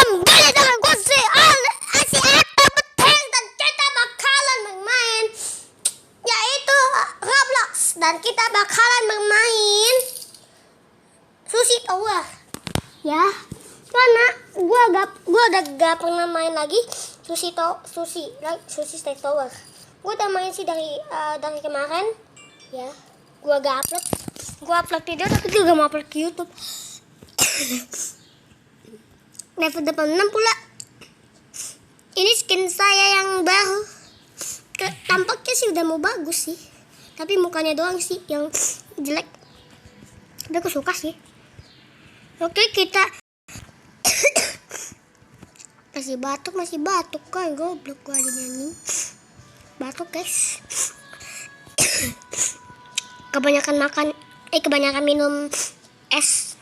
kembali dengan gue si Eta Beteng, dan kita bakalan bermain yaitu Roblox, dan kita bakalan bermain Sushi Tower ya, karena gue udah gak pernah main lagi Sushi Tower. Gue udah main sih dari kemarin ya. Gue upload video, tapi juga mau upload ke YouTube. Level 86 pula. Ini skin saya yang baru. Tampaknya sih udah mau bagus sih, tapi mukanya doang sih yang jelek. Tapi aku suka sih. Oke, kita masih batuk kan, goblok gua aja nyanyi. Batuk guys. Kebanyakan minum es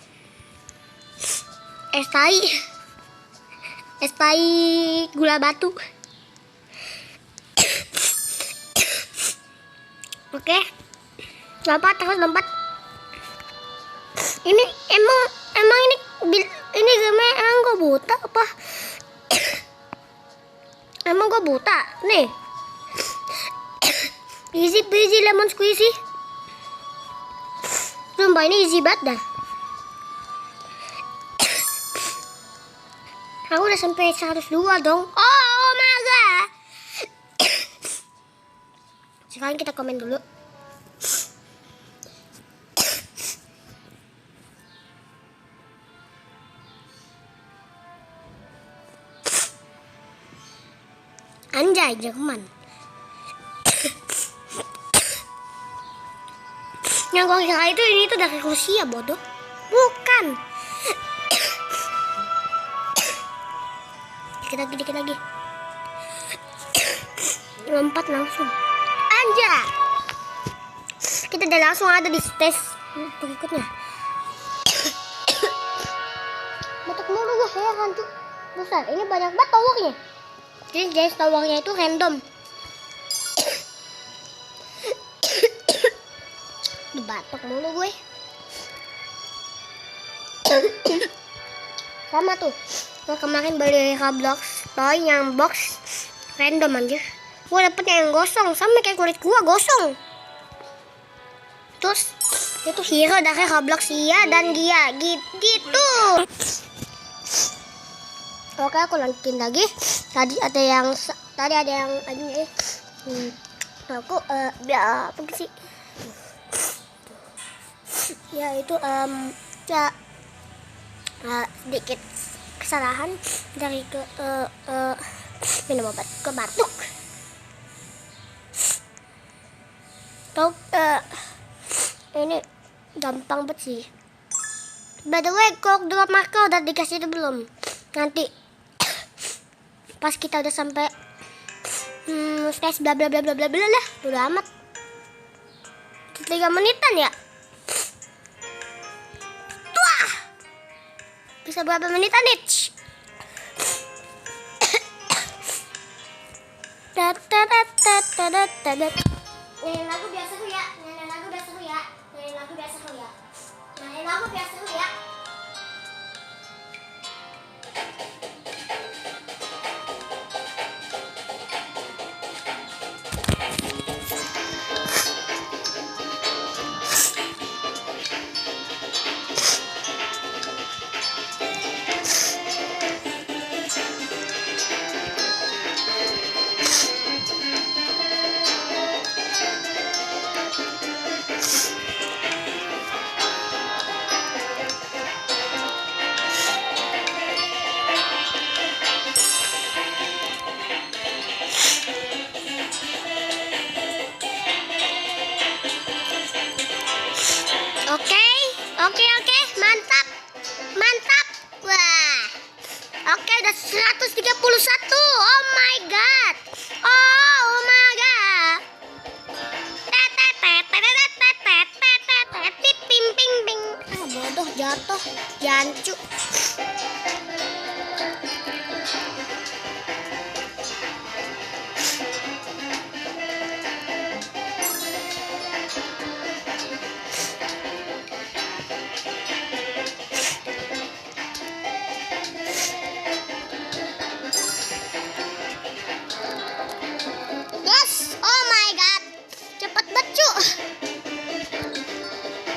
tai gula batu. Oke, terus lompat. Ini emang ini game emang gue buta apa? Emang gue buta nih. Easy peasy lemon squeezy. Sumpah ini easy banget dah. Aku udah sampai 102 dong. Oh my god. Sekarang kita komen dulu. Anjay, Jerman. Yang gue kira ini tuh dari Rusia, bodoh. Bukan. Dikit lagi. Lompat langsung. Anjay. Kita udah langsung ada di stage berikutnya. Batuk mulu gue, heran tuh. Besar, ini banyak banget towernya. Jadi guys, towernya itu random. Batuk mulu gue. Sama tuh. Gue kemarin beli Roblox toy yang box random anjir. Gue dapet yang gosong, sama kayak kulit gue gosong. Terus itu hero dari Roblox Iya dan Gia gitu. Oke, aku lanjutin lagi. Tadi ada yang ini. Aku apa sih? Ya itu sedikit kesalahan dari minum obat ke batuk. Ini gampang banget sih. By the way, kok drop marker udah dikasih itu belum? Nanti pas kita udah sampai stage bla bla bla bla bla bla lah, udah amat. 3 menitan ya. Tuah. Bisa berapa menitan nih? Nyanyi lagu biasa seru ya. Oke, mantap. Wah. Oke, udah 131. Oh my god. Bodoh, jatuh, jancu.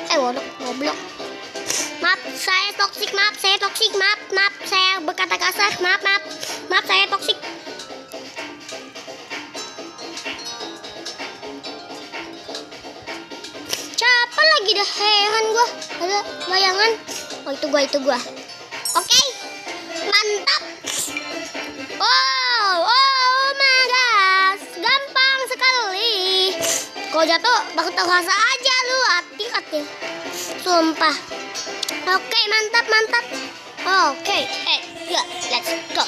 Waduh, goblok. Maaf, saya toksik, maaf, saya berkata kasar, maaf, saya toksik. Siapa lagi dah heran gua? Ada bayangan. Oh, itu gua. Oke. Mantap. Oh my gosh. Gampang sekali. Kau jatuh, baku terasa aja lu, hati-hati. Sumpah. Oke, mantap. Oke, ya, let's go.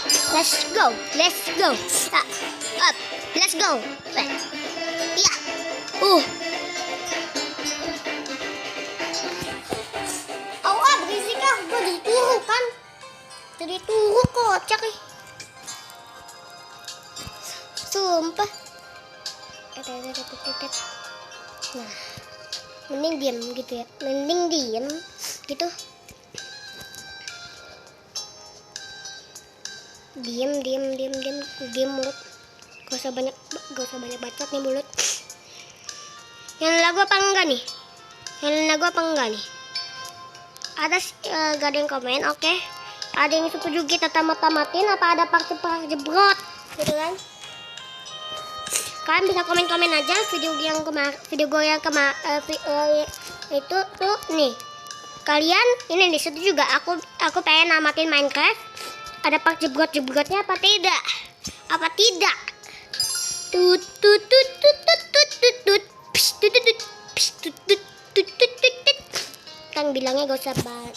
Up, let's go. Ya, berisik ah, gue dituruk kan. Jadi turuk kocak nih. Sumpah. Nah, mending diam gitu ya. Gitu. Diam mulut. Gak usah banyak bacot nih mulut. Yang lagu apa enggak nih? Ada gak ada yang komen, oke. Ada yang setuju kita tamat-tamatin apa ada part-part jebrot gitu kan? Kalian bisa komen-komen aja video gue yang itu tuh nih. Kalian ini nih setuju juga aku pengen namatin Minecraft. Ada part jebrot-jebrotnya apa tidak? Kan bilangnya gak usah banget.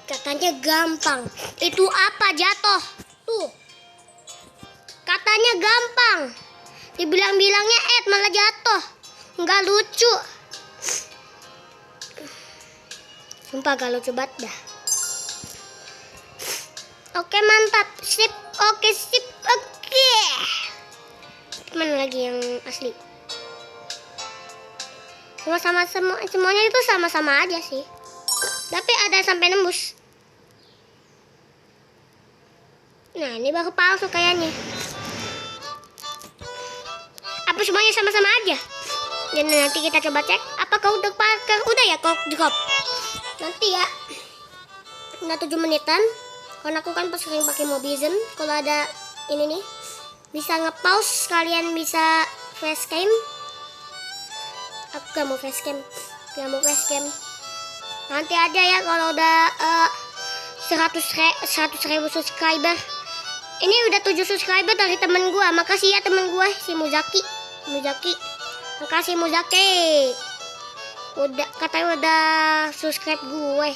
Katanya gampang. Itu apa jatuh? Tuh. Katanya gampang. Dibilang-bilangnya malah jatuh. Nggak lucu. Sumpah gak lucu banget dah. Oke, mantap. Sip. Oke. Mana lagi yang asli? Semuanya itu sama-sama aja sih. Tapi ada sampai nembus. Nah, ini baru palsu kayaknya. Apa semuanya sama-sama aja? Dan nanti kita coba cek. Apakah udah ya kok drop? Nanti ya. Udah 7 menitan. Karena aku kan sering pakai Mobizen. Kalau ada ini nih, bisa nge-pause, kalian bisa facecam. Aku gak mau facecam. Nanti aja ya kalau udah 100.000 subscriber. Ini udah 7 subscriber dari temen gue. Makasih ya temen gue si Muzaki. Makasih Muzaki. Katanya udah subscribe gue.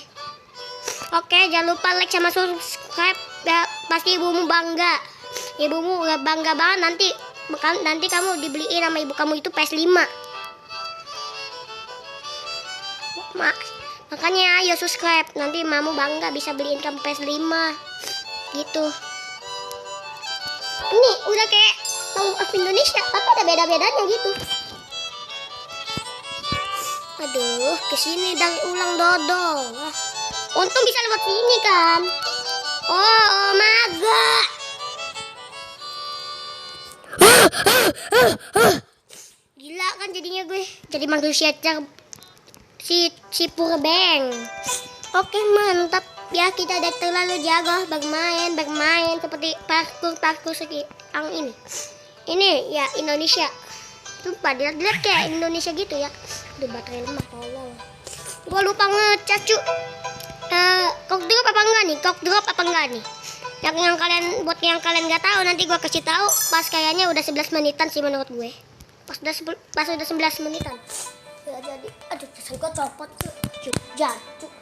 Oke, jangan lupa like sama subscribe ya, pasti ibumu bangga. Ibumu bangga banget nanti kamu dibeliin sama ibu kamu itu PS5. Makanya ayo subscribe, nanti mamu bangga bisa beliin kamu PS5 gitu. Ini udah kayak Power of Indonesia, tapi ada beda-bedanya gitu. Aduh, kesini dari ulang dodol. Untung bisa lewat sini kan. Oh my god. Gila kan jadinya gue. Jadi manusia si Purbeng. Oke, mantap. Ya, kita udah terlalu jago bermain seperti parkour yang ini. Ini ya Indonesia. Sumpah dilihat kayak Indonesia gitu ya. Aduh, baterai lemah, tolong. Gua lupa ngecas, cu. Kok drop apa enggak nih? Yang kalian nggak tahu, nanti gua kasih tahu pas kayaknya udah 11 menitan sih menurut gue. Pas udah 11 menitan. Ya jadi, aduh, pesan gua copot, cu. Jatuh.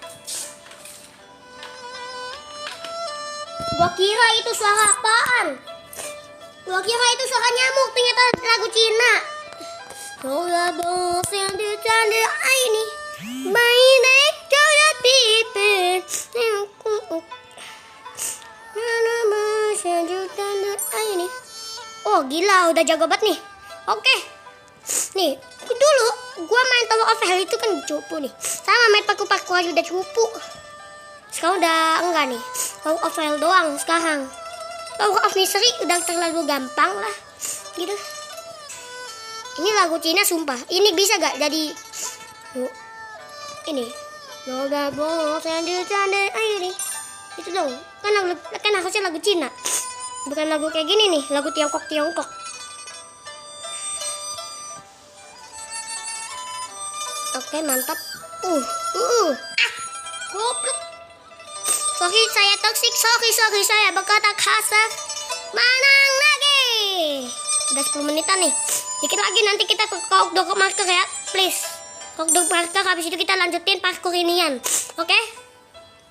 Gua kira itu suara apaan? Gua kira itu suara nyamuk, ternyata lagu Cina. Soga bos yang dicanda ini, mainek jodoh pipe. Oh gila, udah jago banget nih. Oke, nih dulu gua main Tower of Hell itu kan cupu nih. Sama main paku-paku aja udah cupu. Sekarang udah enggak nih. Tower of Hell doang sekarang. Tower of Misery udah terlalu gampang lah gitu. Ini lagu Cina sumpah. Ini bisa gak jadi ini Yoga bolos yang dicanda airi. Itu dong. Kan harusnya lagu Cina. Bukan lagu kayak gini nih, lagu Tiongkok. Oke, mantap. Goblok. Sorry, saya toksik. Sorry, saya berkata kasar. Menang lagi. Udah 10 menitan nih. Dikit lagi nanti kita ke dog marker ya, please. Dog marker, habis itu kita lanjutin parkour inian. Oke?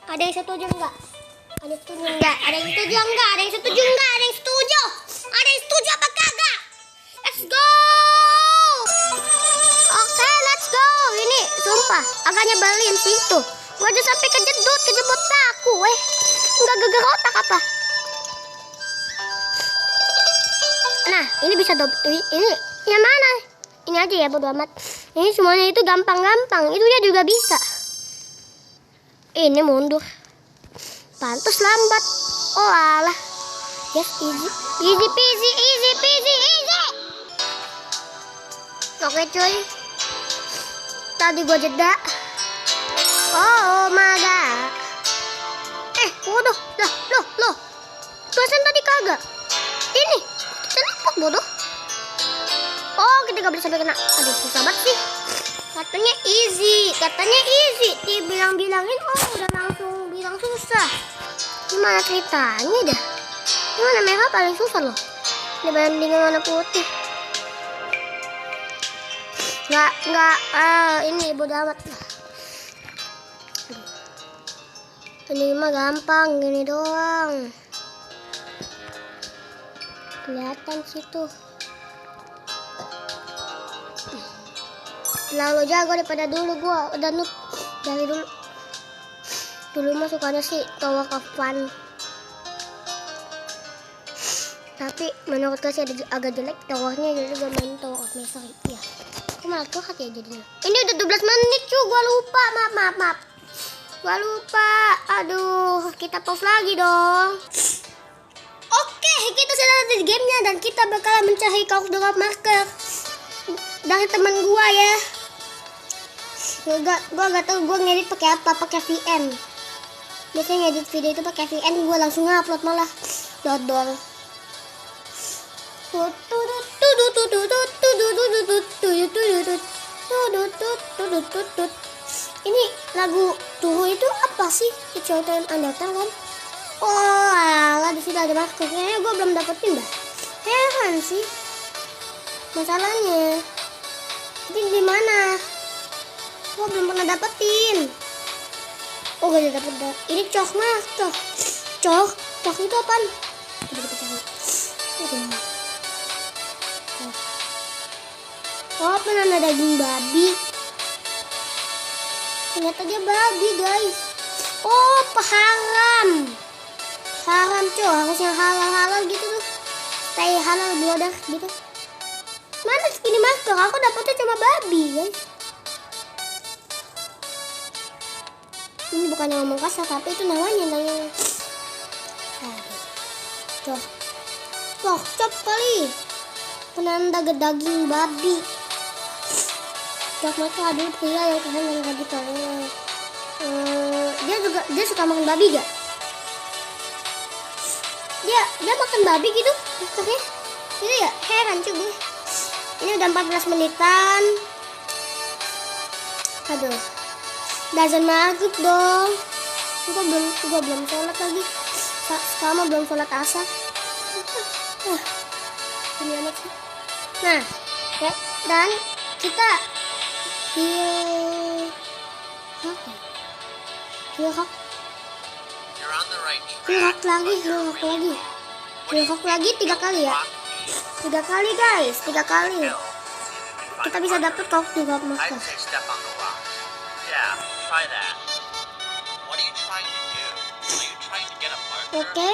Ada yang setuju enggak? Ada yang setuju enggak? Ada yang setuju enggak? Ada yang setuju enggak? Ada yang setuju? Ada yang setuju apa kagak? Let's go! Oke, let's go. Ini sumpah agak nyebelin sih tuh. Gua aja sampai kejebot paku, Enggak geger otak apa? Nah, ini bisa ini yang mana? Ini aja ya, bodo amat. Ini semuanya itu gampang-gampang. Itu dia juga bisa. Ini mundur. Pantas lambat. Oh alah. Yes, easy peasy. Oke cuy. Tadi gua jeda. Oh my god. Waduh. Loh. Perasaan tadi kagak. Ini. Seliput bodoh. Oh, kita gak boleh sampai kena. Aduh, susah banget sih. Katanya easy. Dibilang-bilangin, udah langsung bilang susah. Gimana ceritanya dah? Gimana merah paling susah loh dibanding warna putih. Ini bodo amat. Ini mah gampang, gini doang. Kelihatan situ. Lalu jago daripada dulu gua udah noob dari dulu. Dulu mah sukanya sih Tower of Fun. Tapi menurut gue sih agak jelek towernya, jadi gue main Tower of Misery. Iya. Aku malah curhat ya jadinya. Ini udah 12 menit cuy, gua lupa. Maaf. Gua lupa. Aduh, kita pause lagi dong. Oke, kita sudah ada di gamenya dan kita bakalan mencari dog marker dari teman gua ya. Gua gak tau gua ngedit pakai apa, pakai VN. Biasanya ngedit video itu pakai VN, gua langsung ngupload malah. Dodol. Ini lagu Turu itu apa sih? Kecocokan Andatan kan? Oh alah, di sini ada marker. Kayaknya gue belum dapetin dah. Heran sih masalahnya. Ini di mana? Gue belum pernah dapetin. Oh gak dapet dah. Ini cok marker. Cok itu apaan? Coba kita cari. Oh, pernah daging babi. Ternyata dia babi guys. Oh, haram cuy, harusnya halal gitu tuh. Kayak halal bloder gitu. Mana segini marker? Aku dapetnya cuma babi guys. Ini bukannya ngomong kasar, tapi itu namanya cop kali. Penanda daging babi. Cok mereka ada pria yang keren dan radikal. Dia suka makan babi gak? Dia makan babi gitu maksudnya. Gitu ya, heran cuy. Ini udah 14 menitan. Aduh, azan maghrib dong. Gua belum sholat lagi. Sekarang belum sholat asar. Ini amat sih. Nah, dan kita heal lagi 3 kali ya. 3 kali guys, 3 kali. Kita bisa dapet kok 3 master. Oke.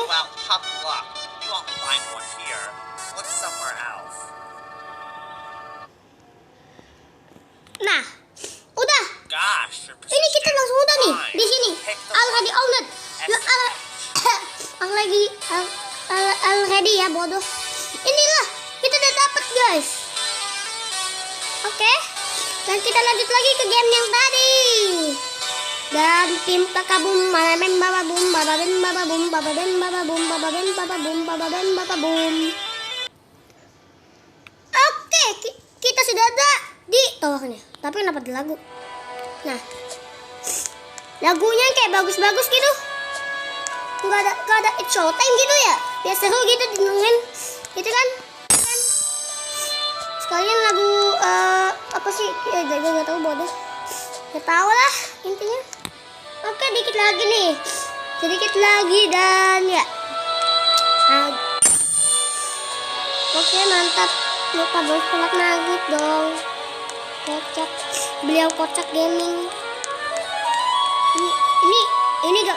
Nah, udah. Ini kita langsung udah nih di sini. Already owned. Already ya bodoh. Inilah kita udah dapat guys. Oke. Dan kita lanjut lagi ke game yang tadi. Dan tim kakabum bababem bababum bababem bababum bababem bababum bababem bababum bababem bababum. Oke, kita sudah ada di towernya. Tapi kenapa ada lagu? Nah, lagunya kayak bagus-bagus gitu. Nggak ada it's showtime gitu ya. Biar seru gitu didengerin. Gitu kan? Sekalian lagu apa sih? Ya gue nggak tahu bodoh. Ya tahu lah intinya. Oke, dikit lagi nih. Sedikit lagi dan ya. Oke, mantap. Lupa bos pelak nugget dong. Kocak. Beliau kocak gaming.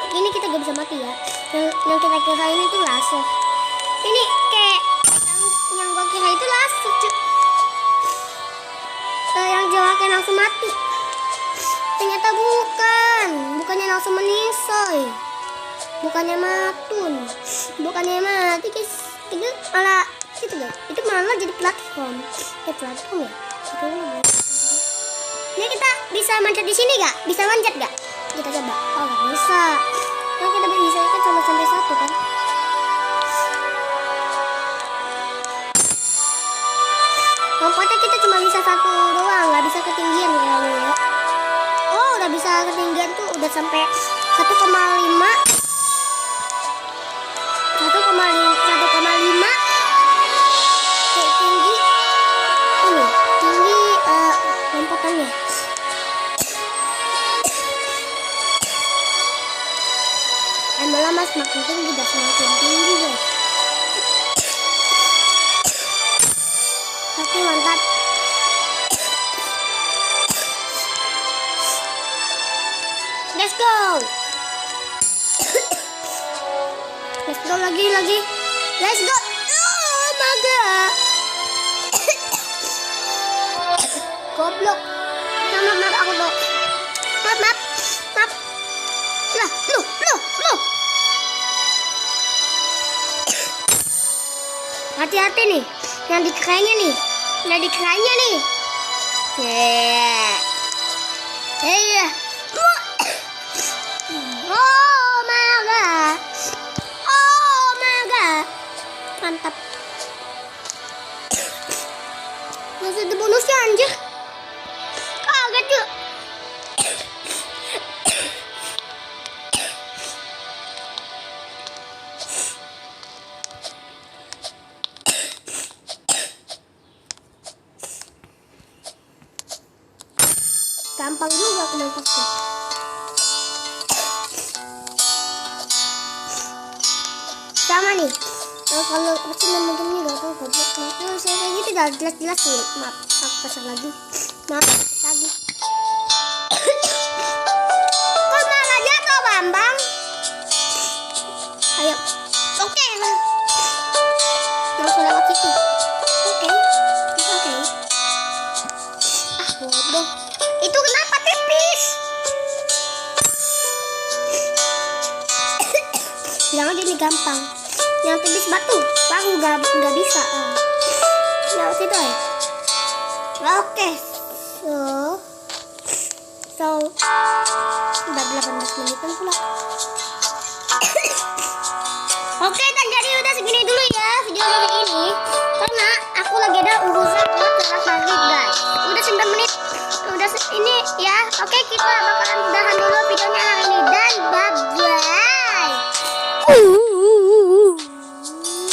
Ini kita gak bisa mati ya. Yang kita kira ini tuh laser. Ini kayak yang gua kira itu laser, cuy. Yang jawabnya langsung mati. Ternyata bukannya langsung meningsoy, bukannya matun, bukannya mati guys. Itu malah itu guys, itu malah jadi platform ya. Ini kita bisa manjat di sini gak? Bisa manjat gak? Kita coba. Oh gak bisa. Nah kita bisa kan cuma sampai 1 kan. Lompatnya kita cuma bisa 1 doang, nggak bisa ketinggian kayaknya ya. Oh udah bisa ketinggian tuh, udah sampai 1,5 kayak tinggi ini, tinggi lompatannya. Lama-lama semakin tinggi dan semakin tinggi guys. Oke mantap. Let's go. Let's go lagi. Let's go. Oh my god. Goblok. Maaf aku dong. Maaf. Lah, lu. Hati-hati nih. Yang di kerannya nih. Yeah. Oh my god. Mantap. Masih ada bonusnya anjir. Kaget tuh. Gampang juga main pasti. Sama nih. Kalau kecil mungkin gak tahu goblok. Terus saya kayak gitu udah jelas sih. Maaf, aku pasang lagi. Kok malah jatuh Bambang? Ayo. Oke. Langsung lewat situ. Oke. Bodoh. Itu kenapa tipis? Bilang aja ini gampang. Yang tipis batu, baru nggak bisa. Lewat situ ya. Oke. So udah 18 menitan pula. Oke, dan jadi udah segini dulu ya video kali ini. Karena aku lagi ada urusan buat sholat maghrib guys. Udah 9 menit. Udah ini ya. Oke, kita bakalan udahan dulu videonya.